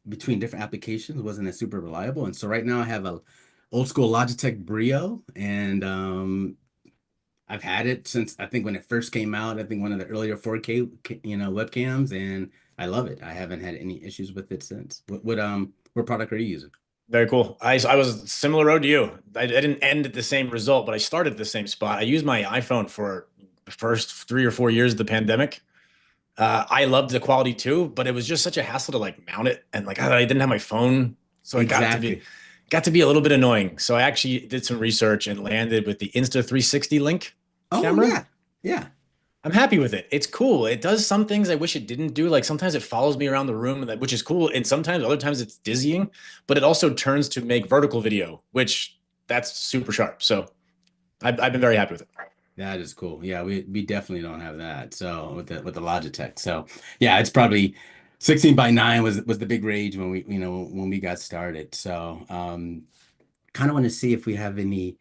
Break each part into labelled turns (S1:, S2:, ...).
S1: between different applications wasn't as super reliable. And so right now I have a old school Logitech Brio, and I've had it since I think when it first came out. I think one of the earlier 4K webcams, and I love it. I haven't had any issues with it since. What product are you using?
S2: Very cool. I was similar road to you. I didn't end at the same result, but I started at the same spot. I used my iPhone for the first 3 or 4 years of the pandemic. I loved the quality too, but it was just such a hassle to like mount it, and like I didn't have my phone, so it
S1: Exactly.
S2: got to be a little bit annoying. So I actually did some research and landed with the Insta 360 Link
S1: Oh
S2: camera.
S1: yeah. Yeah.
S2: I'm happy with it. It's cool. It does some things I wish it didn't do. Like sometimes it follows me around the room, which is cool. And sometimes, other times it's dizzying, but it also turns to make vertical video, which that's super sharp. So I've been very happy with it.
S1: That is cool. Yeah, we definitely don't have that. So with the Logitech. So yeah, it's probably 16 by 9 was the big rage when we got started. So kind of want to see if we have any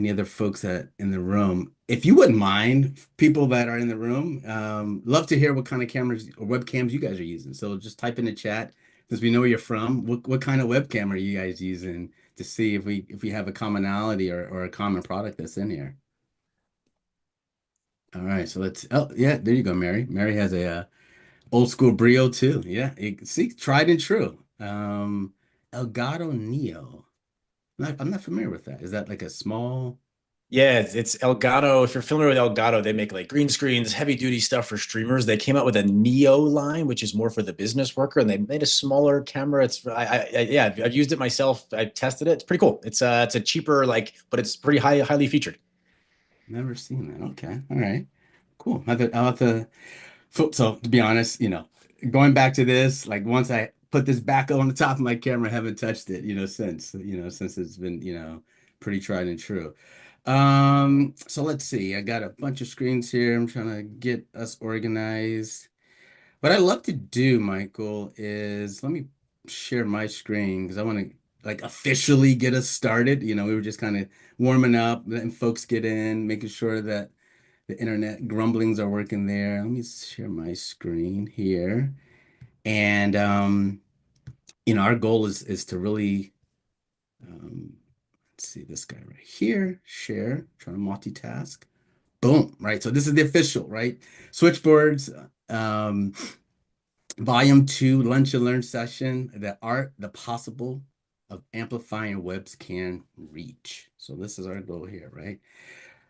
S1: other folks that in the room. If you wouldn't mind, people that are in the room, love to hear what kind of cameras or webcams you guys are using. So just type in the chat since we know where you're from. What kind of webcam are you guys using to see if we have a commonality or a common product that's in here. All right, so let's. Oh, yeah, there you go, Mary. Mary has a old school Brio too. Yeah, see, tried and true. Elgato Neo. I'm not familiar with that. Is that like a small?
S2: Yeah, it's Elgato. If you're familiar with Elgato, they make like green screens, heavy duty stuff for streamers. They came out with a Neo line, which is more for the business worker, and they made a smaller camera. Yeah, I've used it myself. I tested it. It's pretty cool. It's a cheaper like, but it's pretty highly featured.
S1: Never seen that. Okay, all right, cool. I'll have to. So to be honest, going back to this, like once I put this back on the top of my camera, I haven't touched it, since it's been, pretty tried and true. So let's see. I got a bunch of screens here. I'm trying to get us organized. What I love to do, Michael, is let me share my screen because I want to like officially get us started. We were just kind of warming up, letting folks get in, making sure that the internet grumblings are working there. Let me share my screen here. And our goal is to really let's see this guy right here, share, trying to multitask. Boom, right? So this is the official, right? Switchboards, um, volume two, lunch and learn session, the art, the possible of amplifying webs can reach. So this is our goal here, right?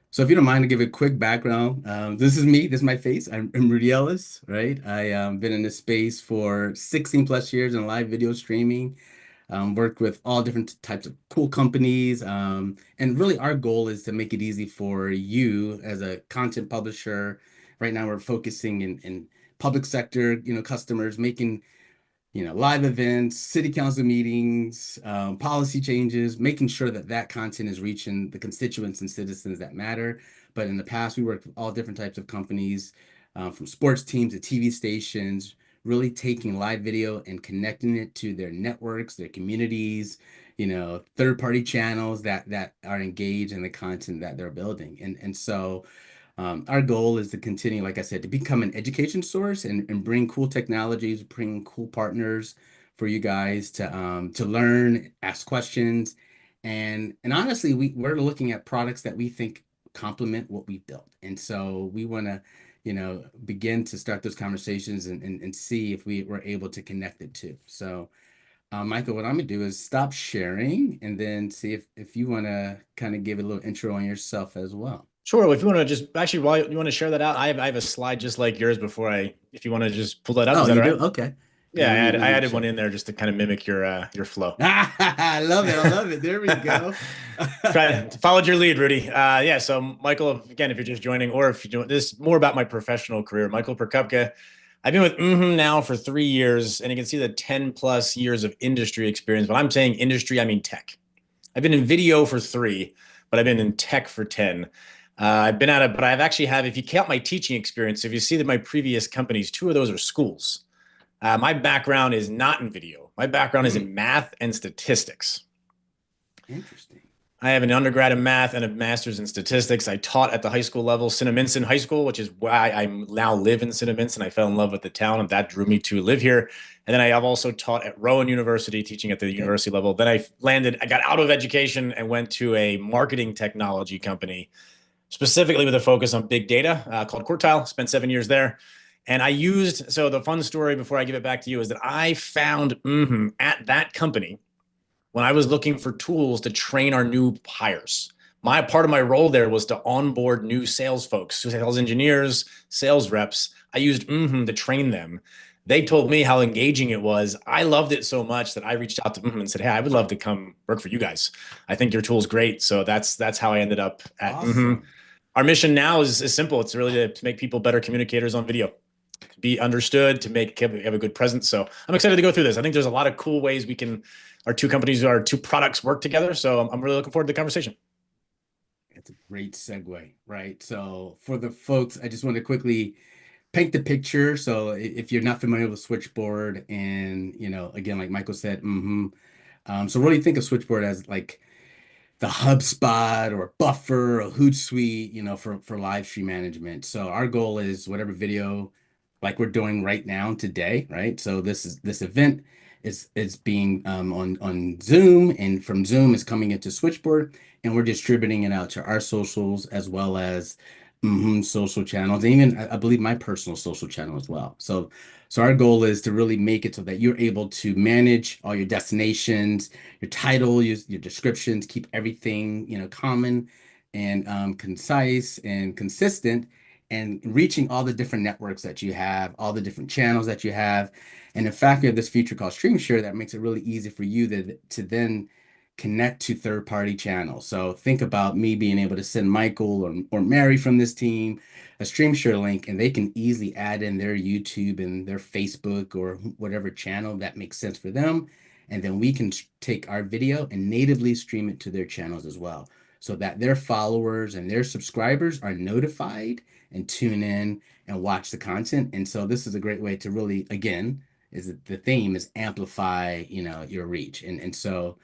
S1: So if you don't mind to give a quick background, this is me. This is my face. I'm Rudy Ellis, right? I been in this space for 16 plus years in live video streaming. Worked with all different types of cool companies. And really our goal is to make it easy for you as a content publisher. Right now we're focusing in public sector, customers making live events, city council meetings, policy changes, making sure that that content is reaching the constituents and citizens that matter. But in the past, we worked with all different types of companies, from sports teams to TV stations, really taking live video and connecting it to their networks, their communities, third-party channels that are engaged in the content that they're building. And so our goal is to continue, like I said, to become an education source and bring cool technologies, bring cool partners for you guys to learn, ask questions, and honestly, we're looking at products that we think complement what we built, and so we want to, begin to start those conversations and see if we were able to connect it too. So, Michael, what I'm gonna do is stop sharing and then see if you want to kind of give a little intro on yourself as well.
S2: Sure. If you want to just actually, while you want to share that out, I have a slide just like yours before if you want to just pull that up, is
S1: Oh,
S2: that
S1: you
S2: all
S1: do?
S2: right?
S1: Okay. Yeah,
S2: Yeah,
S1: let
S2: I
S1: me
S2: added one
S1: check.
S2: in there just to kind of mimic your flow.
S1: I love it. I love it. There we go.
S2: Followed your lead, Rudy. Yeah. So, Michael, again, if you're just joining, or if you do this is more about my professional career, Michael Perkupka. I've been with mmhmm now for 3 years, and you can see the 10 plus years of industry experience. When I'm saying industry, I mean tech. I've been in video for 3, but I've been in tech for 10. I've been at it, but I've actually have, if you count my teaching experience, if you see that my previous companies, 2 of those are schools. My background is not in video. My background is
S1: Hmm,
S2: in math and statistics.
S1: interesting.
S2: I have an undergrad in math and a master's in statistics. I taught at the high school level, Cinnaminson High School, which is why I now live in Cinnaminson. I fell in love with the town, and that drew me to live here. And then I have also taught at Rowan University, teaching at the
S1: Okay.
S2: university level. Then I got out of education and went to a marketing technology company, specifically with a focus on big data, called Quartile. Spent 7 years there. And so the fun story before I give it back to you is that I found at that company when I was looking for tools to train our new hires. My part of my role there was to onboard new sales folks, sales engineers, sales reps. I used to train them. They told me how engaging it was. I loved it so much that I reached out to and said, "Hey, I would love to come work for you guys. I think your tool's great." So that's how I ended up at
S1: Awesome.
S2: Our mission now is simple. It's really to make people better communicators on video, to be understood, to have a good presence. So I'm excited to go through this. I think there's a lot of cool ways our two products work together. So I'm really looking forward to the conversation.
S1: It's a great segue, right? So for the folks, I just want to quickly paint the picture. So if you're not familiar with Switchboard and, again, like Michael said, so really think of Switchboard as like the HubSpot or Buffer or Hootsuite, for live stream management. So our goal is whatever video like we're doing right now today, right? So this event is being on Zoom, and from Zoom is coming into Switchboard, and we're distributing it out to our socials as well as social channels, and even I believe my personal social channel as well. So our goal is to really make it so that you're able to manage all your destinations, your title, your descriptions, keep everything, common and concise and consistent, and reaching all the different networks that you have, all the different channels that you have. And in fact, we have this feature called Stream Share that makes it really easy for you to then connect to third-party channels. So think about me being able to send Michael or Mary from this team a stream share link, and they can easily add in their YouTube and their Facebook or whatever channel that makes sense for them. And then we can take our video and natively stream it to their channels as well, so that their followers and their subscribers are notified and tune in and watch the content. And so this is a great way to really, again, is the theme is amplify, your reach. So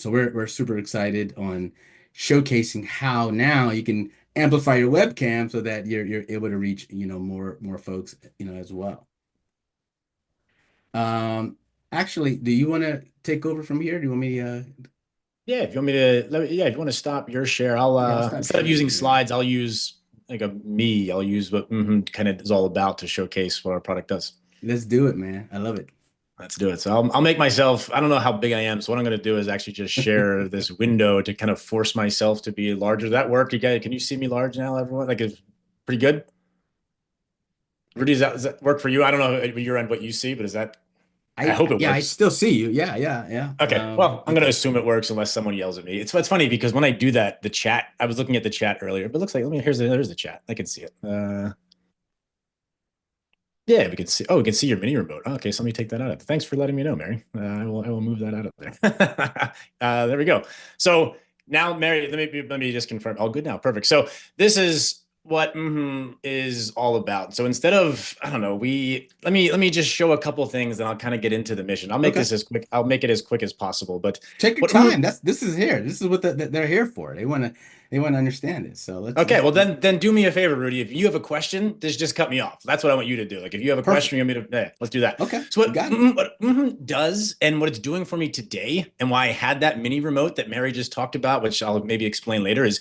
S1: we're super excited on showcasing how now you can amplify your webcam so that you're able to reach, more folks, as well. Um, Actually, do you want to take over from here? Do you want me
S2: Yeah, if you want me to, yeah, if you want to stop your share, I'll
S1: yeah, I'll stop
S2: instead of
S1: sharing
S2: using
S1: here.
S2: slides, I'll use I'll use what kind of is all about to showcase what our product does.
S1: Let's do it, man. I love
S2: Let's do it. So I'll make myself, I don't know how big I am. So what I'm going to do is actually just share
S1: it.
S2: this window to kind of force myself to be larger. Does that work? You guys, can you see me large now, everyone? Like it's pretty good. Rudy, does that work for you? I don't know at your end what you see, but I hope it
S1: Yeah, I
S2: works.
S1: still see you. Yeah, yeah, yeah.
S2: Okay. Well, I'm going to
S1: Okay.
S2: assume it works unless someone yells at me. It's funny because when I do that, the chat, I was looking at the chat earlier, but it looks like, there's the chat. I can see it. Yeah, we can see. Oh, we can see your mini remote. Okay, so let me take that out of it. Thanks for letting me know, Mary. I will move that out of there. There we go. So now, Mary, let me just confirm. All good now. Perfect. So this is what is all about. So instead of, I don't know, let me just show a couple things, and I'll kind of get into the mission. I'll make
S1: Okay.
S2: this as quick. I'll make it as quick as possible. But
S1: Take your
S2: what
S1: time. This is here. This is what they're here for. They want to understand it. So
S2: Okay, well
S1: let's
S2: then do me a favor, Rudy. If you have a question, just cut me off. That's what I want you to do. Like if you have a question,
S1: perfect.
S2: you want me to, yeah, let's do that.
S1: Okay,
S2: So
S1: you got it.
S2: what does and what it's doing for me today, and why I had that mini remote that Mary just talked about, which I'll maybe explain later, is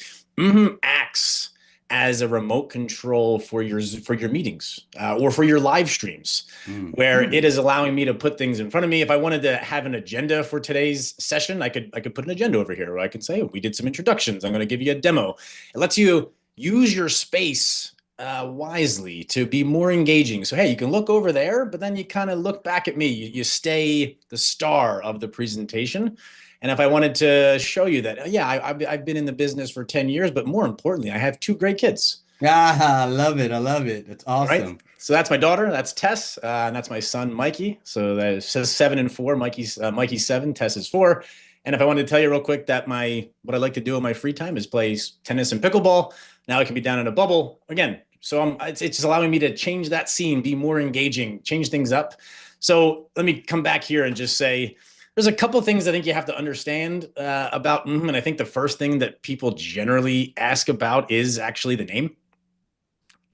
S2: acts as a remote control for your meetings or for your live streams, where it
S1: Hmm.
S2: is allowing me to put things in front of me. If I wanted to have an agenda for today's session, I could put an agenda over here, where I could say, oh, we did some introductions. I'm going to give you a demo. It lets you use your space wisely to be more engaging. So, hey, you can look over there, but then you kind of look back at me. You stay the star of the presentation. And if I wanted to show you that, yeah, I've been in the business for 10 years, but more importantly, I have two great kids.
S1: Ah, I love it. I love it. It's
S2: All right.
S1: awesome.
S2: So that's my daughter. That's Tess, and that's my son Mikey. So that says 7 and 4. Mikey's 7. Tess is 4. And if I wanted to tell you real quick that what I like to do in my free time is play tennis and pickleball. Now I can be down in a bubble again. So it's just allowing me to change that scene, be more engaging, change things up. So let me come back here and just say There's a couple things I think you have to understand about and I think the first thing that people generally ask about is actually the name.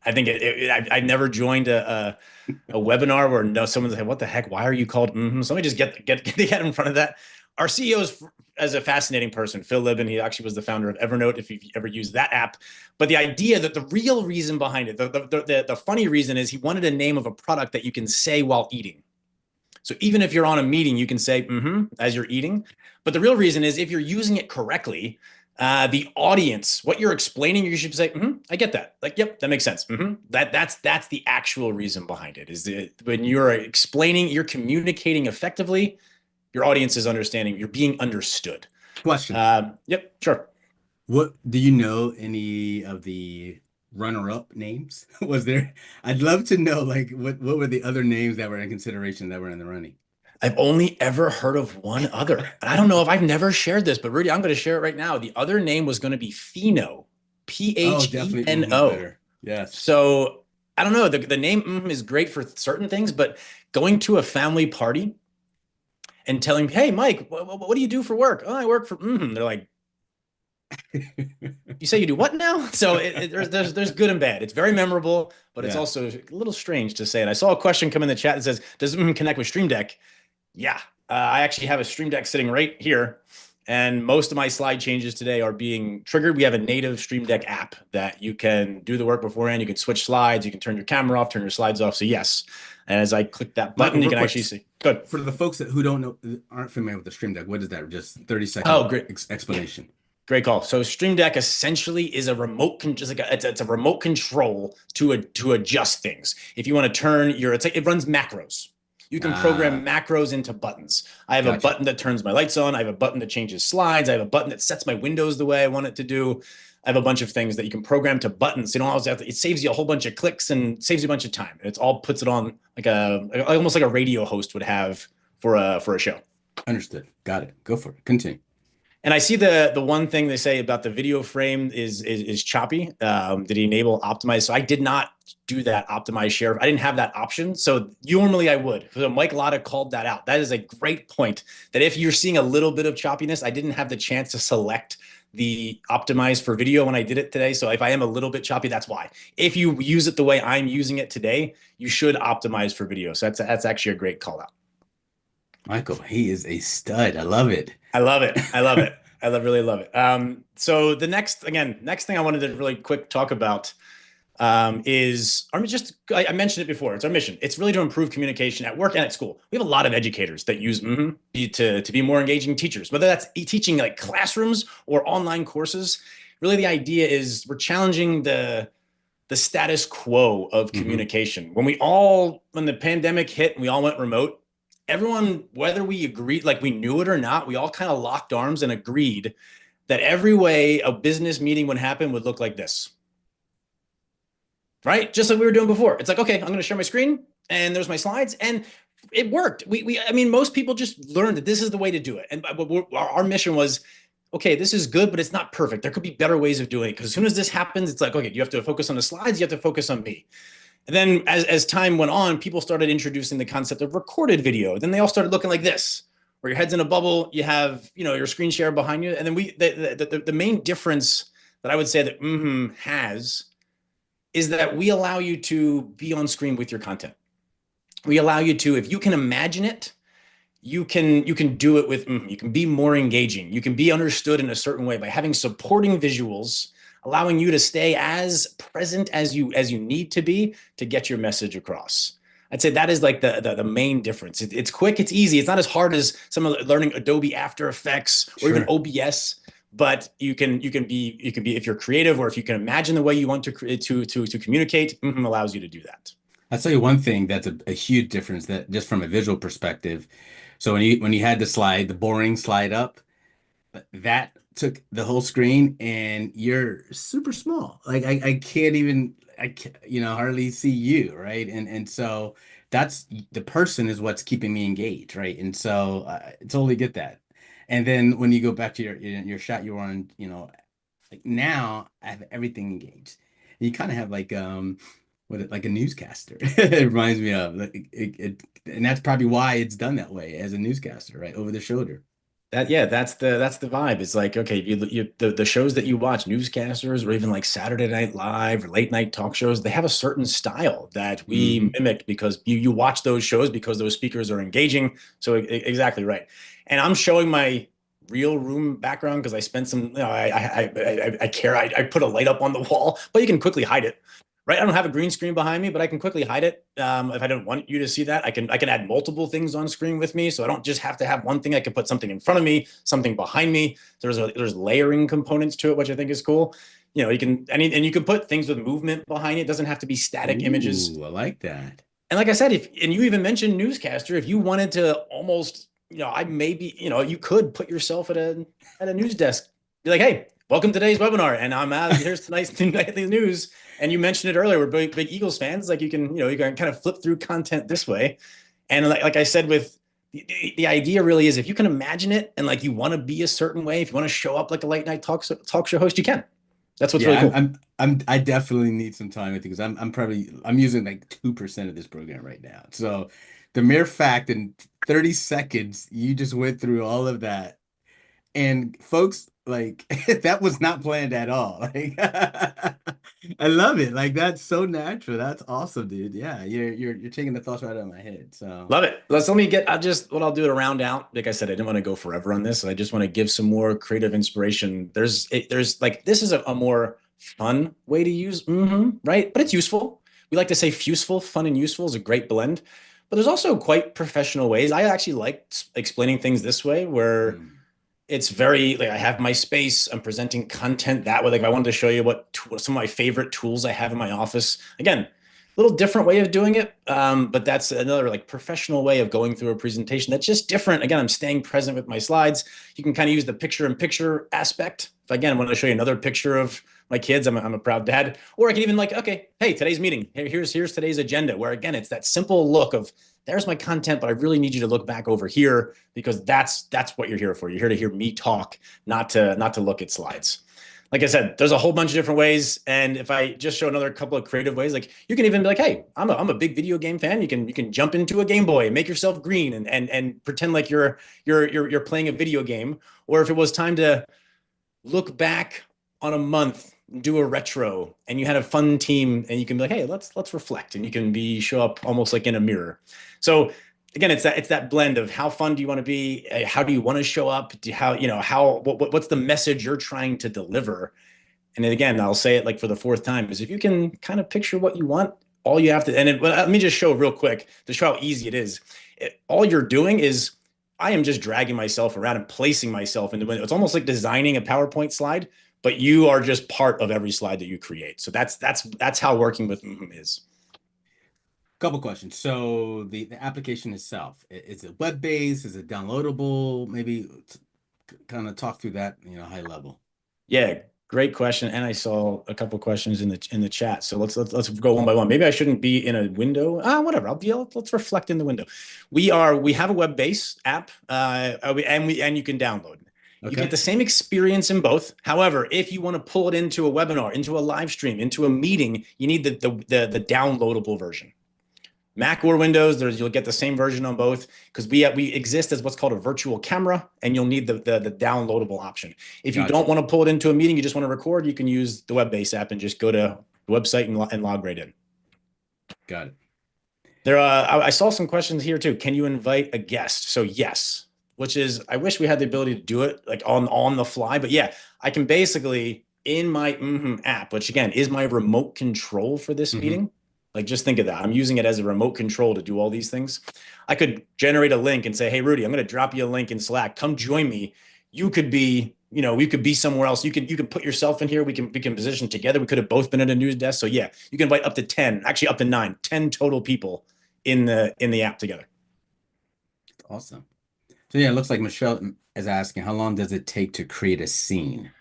S2: I think I've never joined a webinar where no someone's like, "What the heck? Why are you called?" So let me just get the head in front of that. Our CEO is as a fascinating person, Phil Libin. He actually was the founder of Evernote. If you've ever used that app, but the idea that the real reason behind it, the funny reason is he wanted a name of a product that you can say while eating. So even if you're on a meeting, you can say as you're eating. But the real reason is if you're using it correctly, the audience, what you're explaining, you should say, I get that. Like, yep, that makes sense. That's the actual reason behind it. Is that when you're explaining, you're communicating effectively, your audience is understanding, you're being understood.
S1: Question.
S2: Yep, sure.
S1: What do you know any of the runner-up names? Was there? I'd love to know like what were the other names that were in consideration that were in the running?
S2: I've only ever heard of one other. I don't know if I've never shared this, but Rudy, I'm going to share it right now. The other name was going to be Pheno,
S1: Oh, definitely is
S2: Pheno.
S1: better. Yes.
S2: So I don't know. The name is great for certain things, but going to a family party and telling, "Hey, Mike, what do you do for work?" "Oh, I work for." They're like, "You say you do what now?" So there's good and bad. It's very memorable, but it's
S1: Yeah.
S2: also a little strange to say it. I saw a question come in the chat that says, "Does connect with Stream Deck?" Yeah, I actually have a Stream Deck sitting right here, and most of my slide changes today are being triggered. We have a native Stream Deck app that you can do the work beforehand. You can switch slides. You can turn your camera off, turn your slides off. So yes, and as I click that
S1: Michael,
S2: button, you
S1: real
S2: can
S1: quick,
S2: actually see. Good.
S1: for the folks who don't know, aren't familiar with the Stream Deck, what is that? Just 30-second
S2: Oh, great.
S1: explanation.
S2: Great call. So Stream Deck essentially is a remote, just like it's a remote control to adjust things. If you want to turn it's like it runs macros. You can program
S1: Ah,
S2: macros into buttons. I have a
S1: gotcha.
S2: button that turns my lights on. I have a button that changes slides. I have a button that sets my windows the way I want it to do. I have a bunch of things that you can program to buttons. You don't always have to. It saves you a whole bunch of clicks and saves you a bunch of time. It's all puts it on like almost like a radio host would have for a show.
S1: Understood. Got it. Go for it. Continue.
S2: And I see the one thing they say about the video frame is choppy. Did he enable optimize? So I did not do that optimize share. I didn't have that option. So normally I would. So Mike Lotta called that out. That is a great point. That if you're seeing a little bit of choppiness, I didn't have the chance to select the optimize for video when I did it today. So if I am a little bit choppy, that's why. If you use it the way I'm using it today, you should optimize for video. So that's actually a great call out.
S1: Michael, he is a stud. I love it.
S2: I love it. I love it. Really love it. So the next thing I wanted to really quick talk about is I mentioned it before. It's our mission. It's really to improve communication at work and at school. We have a lot of educators that use to be more engaging teachers, whether that's teaching like classrooms or online courses. Really, the idea is we're challenging the status quo of
S1: Hmm.
S2: communication. When the pandemic hit and we all went remote, everyone, whether we agreed, like we knew it or not, we all kind of locked arms and agreed that every way a business meeting would happen would look like this, right? Just like we were doing before. It's like, okay, I'm going to share my screen and there's my slides. And it worked. I mean, most people just learned that this is the way to do it. And our mission was, okay, this is good, but it's not perfect. There could be better ways of doing it. Because as soon as this happens, it's like, okay, you have to focus on the slides. You have to focus on me. And then as time went on, people started introducing the concept of recorded video. Then they all started looking like this, where your head's in a bubble, you have, your screen share behind you. And then the main difference that I would say that has is that we allow you to be on screen with your content. We allow you to, if you can imagine it, you can do it with you can be more engaging. You can be understood in a certain way by having supporting visuals, allowing you to stay as present as you need to be to get your message across. I'd say that is like the main difference. It's quick, it's easy. It's not as hard as some of learning Adobe After Effects or even
S1: Sure.
S2: OBS, but you can be if you're creative or if you can imagine the way you want to communicate, allows you to do that.
S1: I'll tell you one thing that's a huge difference that just from a visual perspective. So when you had the slide, the boring slide up, that took the whole screen and you're super small. Like I can't even I can't, hardly see you, right? And so that's the person is what's keeping me engaged, right? And so I totally get that. And then when you go back to your shot you were on, like now I have everything engaged. You kind of have like like a newscaster. It reminds me of and that's probably why it's done that way as a newscaster, right? Over the shoulder.
S2: That yeah, that's the vibe. It's like okay, the shows that you watch, newscasters or even like Saturday Night Live or late night talk shows, they have a certain style that we
S1: Hmm.
S2: mimic because you watch those shows because those speakers are engaging. So exactly right. And I'm showing my real room background because I spent some, I care. I put a light up on the wall, but you can quickly hide it. Right, I don't have a green screen behind me, but I can quickly hide it. If I don't want you to see that, I can add multiple things on screen with me, so I don't just have to have one thing. I can put something in front of me, something behind me. There's layering components to it, which I think is cool. You can and you can put things with movement behind it. It doesn't have to be static images.
S1: Ooh, I like that.
S2: And like I said, if and you even mentioned newscaster, if you wanted to almost, I maybe, you could put yourself at a news desk, be like, hey, welcome to today's webinar, and I'm out. Here's tonight's nightly news. And you mentioned it earlier, we're big Eagles fans. Like you can kind of flip through content this way. And like I said, with the idea really is if you can imagine it and like you want to be a certain way, if you want to show up like a late night talk show host, you can. That's what's really
S1: Yeah,
S2: cool.
S1: I definitely need some time with it because I'm using like 2% of this program right now. So the mere fact in 30 seconds you just went through all of that. And folks, like that was not planned at all. Like I love it. Like that's so natural. That's awesome, dude. Yeah, you're taking the thoughts right out of my head. So
S2: Love it. Let me get, what I'll do to round out. Like I said, I didn't want to go forever on this. I just want to give some more creative inspiration. There's like, this is a more fun way to use, right? But it's useful. We like to say useful, fun and useful is a great blend. But there's also quite professional ways. I actually like explaining things this way where
S1: mm,
S2: it's very like I have my space. I'm presenting content that way. Like if I wanted to show you what some of my favorite tools I have in my office. Again, a little different way of doing it, but that's another like professional way of going through a presentation. That's just different. Again, I'm staying present with my slides. You can kind of use the picture-in-picture aspect. If again, I want to show you another picture of my kids, I'm a proud dad. Or I can even like, okay, hey, today's meeting. Here's today's agenda. Where again, it's that simple look of there's my content, but I really need you to look back over here because that's what you're here for. You're here to hear me talk, not to look at slides. Like I said, there's a whole bunch of different ways. And if I just show another couple of creative ways, like you can even be like, hey, I'm a big video game fan. You can jump into a Game Boy and make yourself green and pretend like you're playing a video game. Or if it was time to look back on a month, do a retro, and you had a fun team, and you can be like, hey, let's reflect, and you can be show up almost like in a mirror. So again, it's that blend of how fun do you want to be, how do you want to show up, what's the message you're trying to deliver. And then again, I'll say it like for the fourth time is if you can kind of picture what you want, all you have to, let me just show real quick to show how easy it is. All you're doing is I am just dragging myself around and placing myself into it. It's almost like designing a PowerPoint slide, but you are just part of every slide that you create. So that's how working with mmhmm is.
S1: couple questions. So the application itself, is it web-based? Is it downloadable? Maybe kind of talk through that, high level.
S2: Yeah, great question. And I saw a couple questions in the chat. So let's go one by one. Maybe I shouldn't be in a window. Whatever. Let's reflect in the window. We have a web-based app, and you can download. You get
S1: Okay.
S2: the same experience in both. However, if you want to pull it into a webinar, into a live stream, into a meeting, you need the downloadable version. Mac or Windows, you'll get the same version on both because we exist as what's called a virtual camera, and you'll need the downloadable option. If you don't
S1: Gotcha.
S2: want to pull it into a meeting, you just want to record, you can use the web-based app and just go to the website and log right in.
S1: Got it.
S2: I saw some questions here too. Can you invite a guest? So yes, which is I wish we had the ability to do it like on the fly, but yeah, I can basically in my mmhmm app, which again is my remote control for this
S1: Hmm.
S2: meeting. Like just think of that. I'm using it as a remote control to do all these things. I could generate a link and say, "Hey Rudy, I'm going to drop you a link in Slack. Come join me." You could be, we could be somewhere else. You can put yourself in here. We can position together. We could have both been at a news desk. So yeah, you can invite up to 10, actually up to 9, 10 total people in the app together.
S1: Awesome. So yeah, it looks like Michelle is asking, how long does it take to create a scene?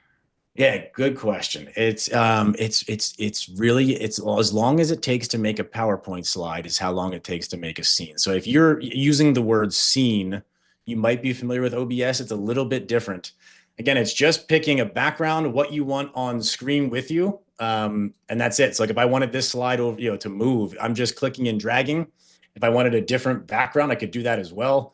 S2: Yeah, good question. It's really it's as long as it takes to make a PowerPoint slide is how long it takes to make a scene. So if you're using the word scene, you might be familiar with OBS. It's a little bit different. Again, it's just picking a background, what you want on screen with you. And that's it. So like if I wanted this slide over, to move, I'm just clicking and dragging. If I wanted a different background, I could do that as well.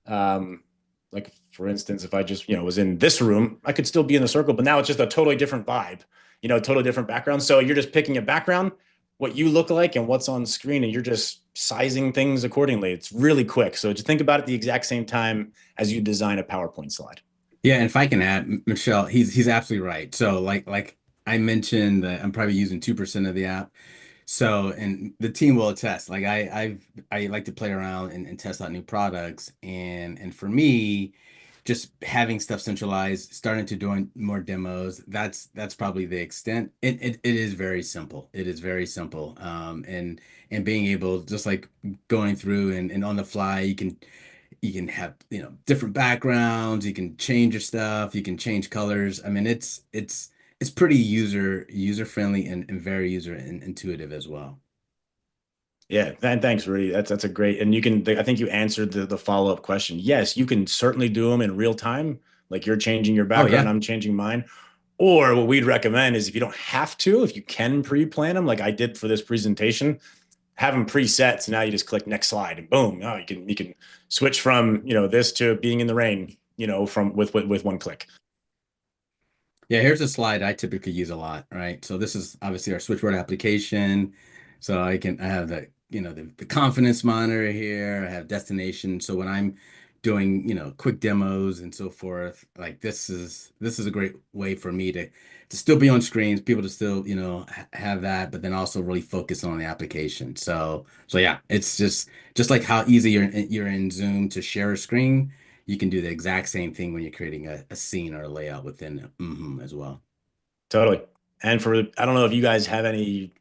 S2: Um, like for instance, if I just, was in this room, I could still be in the circle, but now it's just a totally different vibe, totally different background. So you're just picking a background, what you look like and what's on screen, and you're just sizing things accordingly. It's really quick. So just think about it the exact same time as you design a PowerPoint slide.
S1: Yeah, and if I can add, Michelle, he's absolutely right. So like I mentioned that I'm probably using 2% of the app. So, and the team will attest. Like I like to play around and test out new products. And for me, just having stuff centralized, starting to doing more demos, that's probably the extent. It is very simple. It is very simple. And being able just like going through and on the fly, you can have, different backgrounds, you can change your stuff, you can change colors. I mean, it's pretty user friendly and very intuitive as well.
S2: Yeah, thanks, Rudy. That's a great, and you can. I think you answered the follow-up question. Yes, you can certainly do them in real time. Like you're changing your
S1: Oh
S2: background,
S1: yeah.
S2: I'm changing mine. Or what we'd recommend is if you don't have to, if you can pre-plan them, like I did for this presentation, have them preset. So now you just click next slide and boom. Oh, you can switch from this to being in the rain, from with one click.
S1: Yeah, here's a slide I typically use a lot, right? So this is obviously our switchboard application. So I have the confidence monitor here. I have destination. So when I'm doing, quick demos and so forth, like this is a great way for me to still be on screens, people to still, have that, but then also really focus on the application. So yeah, it's just like how easy you're in Zoom to share a screen. You can do the exact same thing when you're creating a scene or a layout within as well.
S2: Totally. And for, I don't know if you guys have any,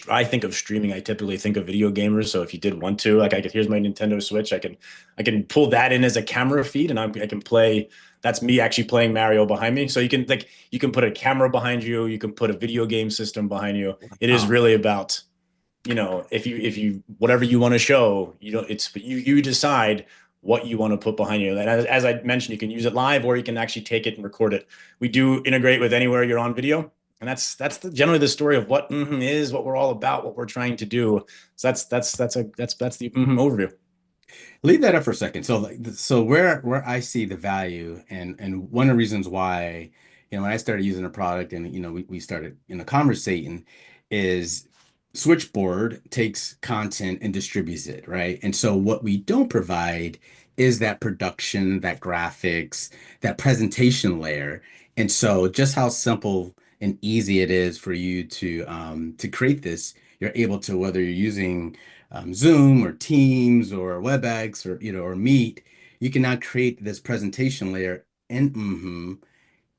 S2: I think of streaming, I typically think of video gamers. So if you did want to, like here's my Nintendo Switch, I can pull that in as a camera feed and I can play, that's me actually playing Mario behind me. So you can put a camera behind you, you can put a video game system behind you. It is
S1: Oh,
S2: really about, if you whatever you want to show, you decide what you want to put behind you. And as I mentioned, you can use it live or you can actually take it and record it. We do integrate with anywhere you're on video. And that's generally the story of what is, what we're all about, what we're trying to do. So that's the overview.
S1: leave that up for a second. So like so where I see the value and one of the reasons why, when I started using a product and we started conversating is Switchboard takes content and distributes it, right? And so what we don't provide is that production, that graphics, that presentation layer. And so just how simple and easy it is for you to create this, you're able to, whether you're using Zoom or Teams or WebEx or Meet, you can now create this presentation layer in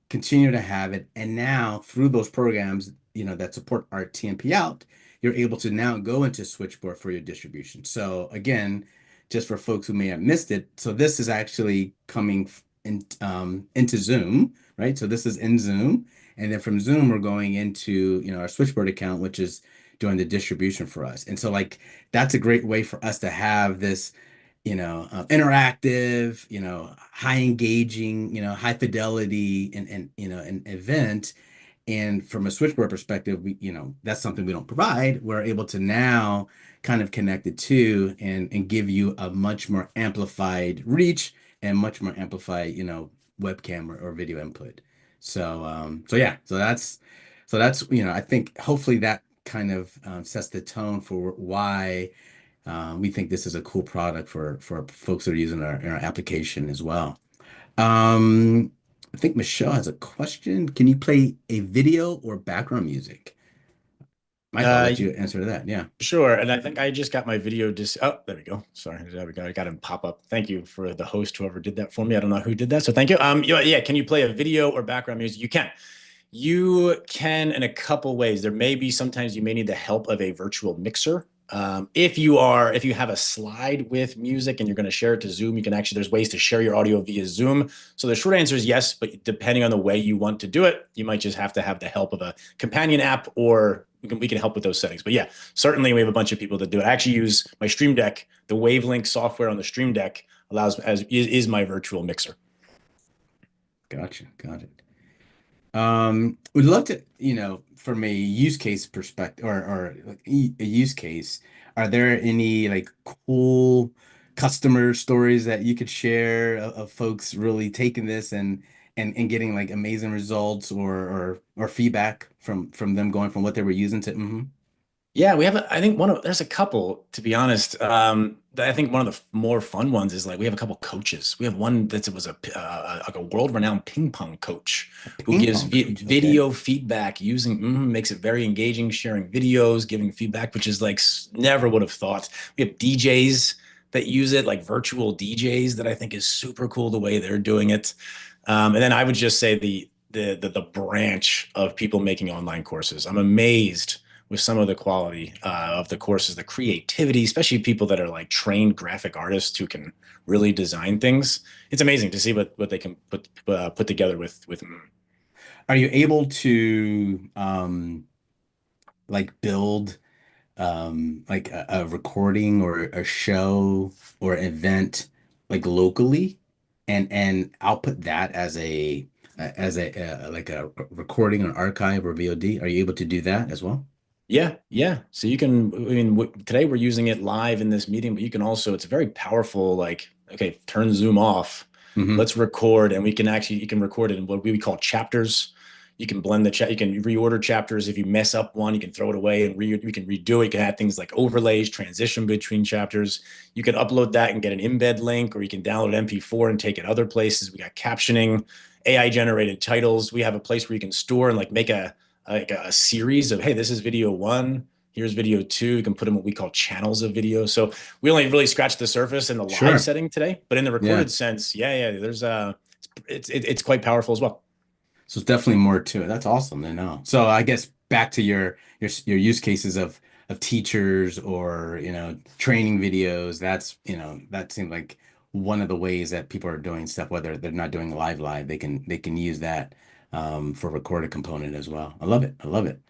S1: continue to have it. And now through those programs, that support our TMP out, you're able to now go into Switchboard for your distribution. So again, just for folks who may have missed it, so this is actually coming into Zoom, right? So this is in Zoom. And then from Zoom, we're going into, our Switchboard account, which is doing the distribution for us. And so like that's a great way for us to have this interactive, high engaging, high fidelity and an event. And from a switchboard perspective, that's something we don't provide. We're able to now kind of connect it to and give you a much more amplified reach and much more amplified, webcam or video input. So yeah, so that's I think hopefully that kind of sets the tone for why we think this is a cool product for folks that are using our application as well. Um, I think Michelle has a question. Can you play a video or background music? Michael, I'll
S2: Uh,
S1: let you answer that. Yeah.
S2: Sure. And I think I just got my video oh, there we go. Sorry. There we go. I got him pop up. Thank you for the host, whoever did that for me. I don't know who did that. So thank you. Yeah. Can you play a video or background music? You can. You can in a couple ways. There may be sometimes you may need the help of a virtual mixer. If you have a slide with music and you're going to share it to Zoom, you can actually, there's ways to share your audio via Zoom. So the short answer is yes, but depending on the way you want to do it, you might just have to have the help of a companion app or we can help with those settings. But yeah, certainly we have a bunch of people that do it. I actually use my Stream Deck. The Wavelink software on the Stream Deck is my virtual mixer.
S1: Gotcha. Got it. Would love to, from a use case perspective or like a use case, are there any like cool customer stories that you could share of folks really taking this and getting like amazing results or feedback from them going from what they were using to
S2: Yeah, we have I think there's a couple, to be honest. I think one of the more fun ones is like we have a couple coaches. We have one that was like a world-renowned ping pong coach
S1: a
S2: who
S1: ping
S2: gives
S1: pong coach. Okay.
S2: video feedback using makes it very engaging, sharing videos, giving feedback, which is like never would have thought. We have DJs that use it, like virtual DJs, that I think is super cool the way they're doing it. And then I would just say the branch of people making online courses. I'm amazed with some of the quality of the courses, the creativity, especially people that are like trained graphic artists who can really design things. It's amazing to see what they can put together with.
S1: Are you able to like build like a recording or a show or event like locally and output that as a like a recording or archive or VOD? Are you able to do that as well?
S2: Yeah, yeah. So you can, I mean, today we're using it live in this meeting, but you can also, it's a very powerful, like, okay, turn Zoom off.
S1: Hmm.
S2: Let's record. And you can record it in what we call chapters. You can blend the chat, you can reorder chapters. If you mess up one, you can throw it away and you can redo it. You can add things like overlays, transition between chapters. You can upload that and get an embed link, or you can download MP4 and take it other places. We got captioning, AI generated titles. We have a place where you can store and like make a series of, hey, this is video one, here's video two. You can put in what we call channels of video. So we only really scratched the surface in the live
S1: Sure.
S2: setting today, but in the
S1: Yeah.
S2: recorded sense, yeah, there's it's quite powerful as well.
S1: So it's definitely more to it. That's awesome to know. So I guess back to your use cases of teachers or training videos. That seems like one of the ways that people are doing stuff. Whether they're not doing live, they can use that for recorded component as well. I love it. I love it.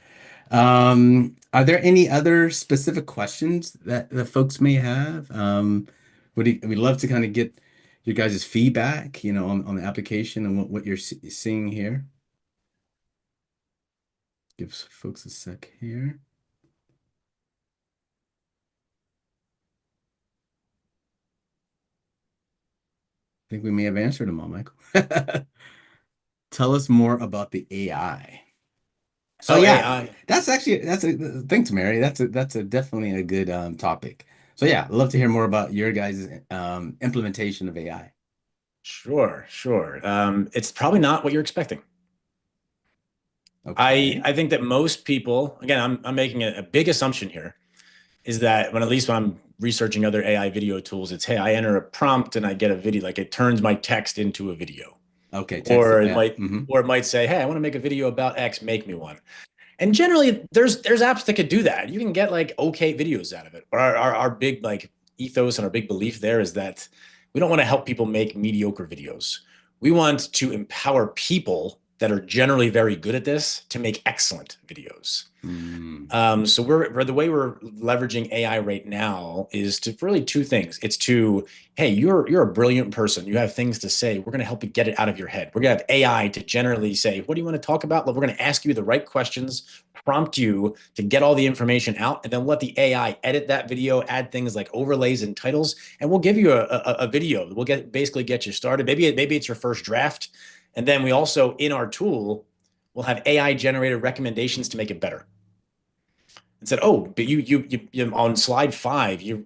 S1: Are there any other specific questions that the folks may have? We'd love to kind of get your guys' feedback, on the application and what you're seeing here. Give folks a sec here. I think we may have answered them all, Michael. Tell us more about the AI. So
S2: Oh,
S1: yeah,
S2: AI.
S1: that's a thanks, Mary. That's a definitely a good topic. So yeah, I'd love to hear more about your guys' implementation of AI.
S2: Sure, sure. It's probably not what you're expecting.
S1: Okay.
S2: I think that most people, again, I'm making a big assumption here, is that when at least when I'm researching other AI video tools, it's, hey, I enter a prompt and I get a video, like it turns my text into a video.
S1: Okay, text.
S2: Or it
S1: Yeah.
S2: might
S1: Hmm.
S2: or it might say, hey, I want to make a video about X, make me one. And generally there's apps that could do that. You can get like okay videos out of it. But our big like ethos and our big belief there is that we don't want to help people make mediocre videos. We want to empower people that are generally very good at this to make excellent videos.
S1: Mm.
S2: So we're the way we're leveraging AI right now is to really two things. It's to, hey, you're a brilliant person. You have things to say. We're going to help you get it out of your head. We're going to have AI to generally say, what do you want to talk about? We're going to ask you the right questions, prompt you to get all the information out, and then let the AI edit that video, add things like overlays and titles, and we'll give you a video. We'll basically get you started. Maybe it's your first draft, and then we also in our tool we'll have AI generated recommendations to make it better and said, "Oh, but you on slide five, you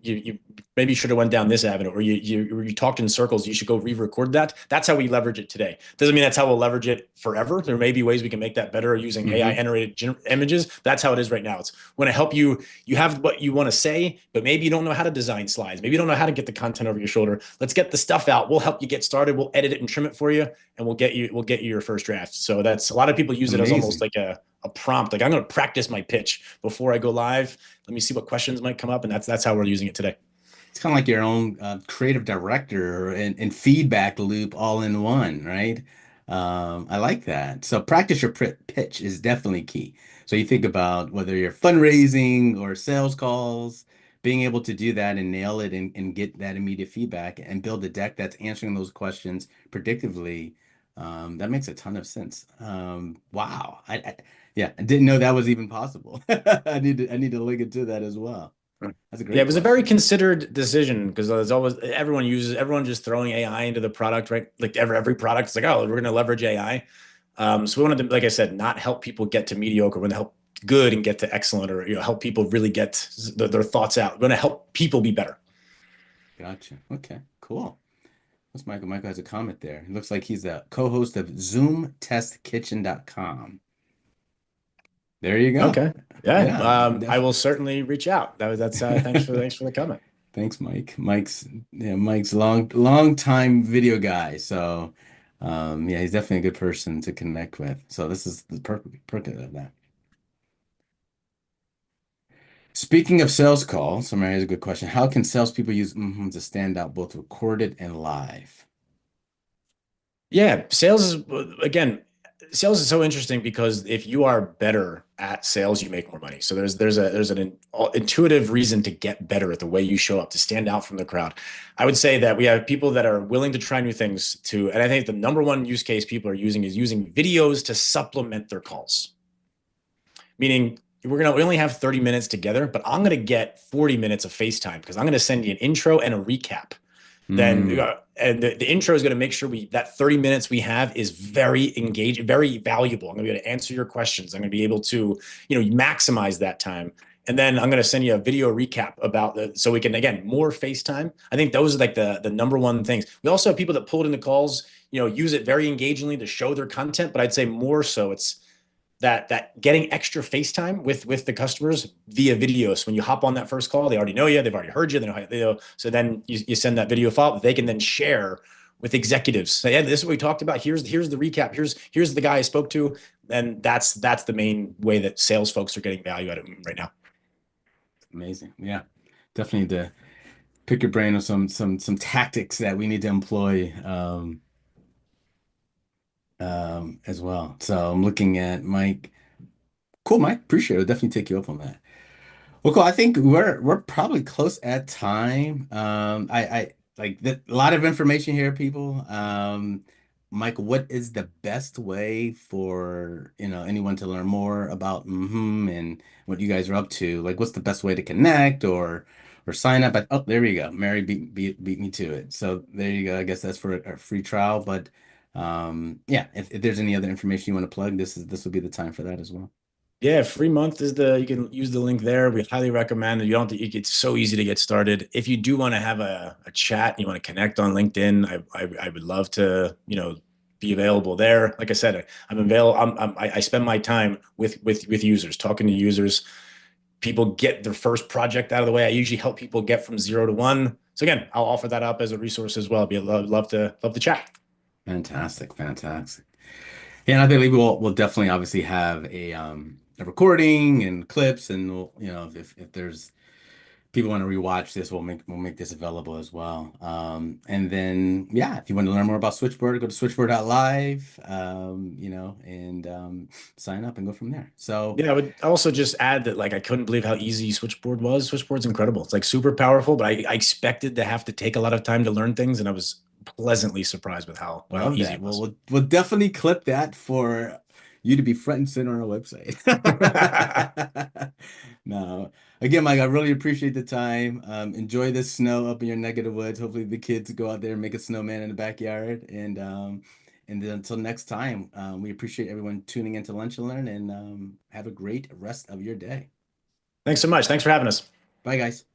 S2: maybe should have went down this avenue, or you talked in circles. You should go re-record that." That's how we leverage it today. Doesn't mean that's how we'll leverage it forever. There may be ways we can make that better using AI
S1: Hmm.
S2: generated images. That's how it is right now. It's want to help you. You have what you want to say, but maybe you don't know how to design slides. Maybe you don't know how to get the content over your shoulder. Let's get the stuff out. We'll help you get started. We'll edit it and trim it for you, and we'll get you your first draft. So that's a lot of people use it as almost
S1: Amazing.
S2: like a prompt. Like I'm going to practice my pitch before I go live. Let me see what questions might come up, and that's how we're using it today.
S1: It's kind of like your own creative director and feedback loop all in one, right? I like that. So practice your pitch is definitely key. So you think about whether you're fundraising or sales calls, being able to do that and nail it and get that immediate feedback and build a deck that's answering those questions predictively. That makes a ton of sense. Wow. Yeah, I didn't know that was even possible. I need to look into that as well. That's a
S2: Yeah,
S1: great
S2: it was a very
S1: question.
S2: considered decision because there's always everyone just throwing AI into the product, right? Like every product is like, oh, we're going to leverage AI. So we wanted to, like I said, not help people get to mediocre. We're going to help good and get to excellent, or help people really get their thoughts out. We're going to help people be better.
S1: Gotcha. Okay, cool. What's Michael? Michael has a comment there. It looks like he's a co-host of ZoomTestKitchen.com. There you go.
S2: Okay. Yeah.
S1: Yeah,
S2: I will
S1: definitely.
S2: certainly reach out. That's thanks for the comment.
S1: Thanks, Mike. Mike's long time video guy. So yeah, he's definitely a good person to connect with. So this is the perfect of that. Speaking of sales calls, so Mary has a good question. How can salespeople use mmhmm to stand out both recorded and live?
S2: Yeah, sales is so interesting because if you are better at sales, you make more money. So there's an intuitive reason to get better at the way you show up to stand out from the crowd. I would say that we have people that are willing to try new things too, and I think the number one use case people are using is using videos to supplement their calls. Meaning we only have 30 minutes together, but I'm gonna get 40 minutes of FaceTime because I'm gonna send you an intro and a recap. Then
S1: Mm,
S2: and the intro is going to make sure we that 30 minutes we have is very engaged, very valuable. I'm going to be able to answer your questions. I'm going to be able to, maximize that time. And then I'm going to send you a video recap about so we can, again, more FaceTime. I think those are like the number one things. We also have people that pull it into calls, use it very engagingly to show their content, but I'd say more so it's that getting extra FaceTime with the customers via video. So when you hop on that first call, they already know you, they've already heard you, they know how you know. So then you send that video file that they can then share with executives. Say, yeah, this is what we talked about. Here's the recap. Here's the guy I spoke to. And that's the main way that sales folks are getting value out of them right now.
S1: amazing. Yeah, definitely to pick your brain on some tactics that we need to employ as well. So I'm looking at Mike. Cool, Mike. Appreciate it. I'll definitely take you up on that. Well, cool. I think we're probably close at time. I like a lot of information here, people. Michael, what is the best way for anyone to learn more about mmhmm and what you guys are up to? Like, what's the best way to connect or sign up? Oh, there we go. Mary beat me to it. So there you go. I guess that's for a free trial. But yeah, if there's any other information you want to plug, this will be the time for that as well.
S2: Yeah, free month is you can use the link there. We highly recommend it. You don't, it's so easy to get started. If you do want to have a chat, and you want to connect on LinkedIn, I would love to, be available there. Like I said, I'm available. I spend my time with users, talking to users. People get their first project out of the way. I usually help people get from 0 to 1. So again, I'll offer that up as a resource as well. Be love to chat.
S1: Fantastic, fantastic. Yeah, and I think we'll definitely obviously have a recording and clips, and if there's people want to rewatch this, we'll make this available as well. And then yeah, if you want to learn more about Switchboard, go to switchboard.live, and sign up and go from there. So
S2: Yeah, I would also just add that like I couldn't believe how easy Switchboard was. Switchboard's incredible. It's like super powerful, but I expected to have to take a lot of time to learn things, and I was pleasantly surprised with how
S1: love
S2: easy
S1: that.
S2: it
S1: Well,
S2: was.
S1: we'll definitely clip that for you to be front and center on our website. No, again, Mike, I really appreciate the time. Enjoy this snow up in your neck of the woods. Hopefully, the kids go out there and make a snowman in the backyard. And then until next time, we appreciate everyone tuning in to Lunch and Learn, and have a great rest of your day.
S2: Thanks so much. Thanks for having us.
S1: Bye, guys.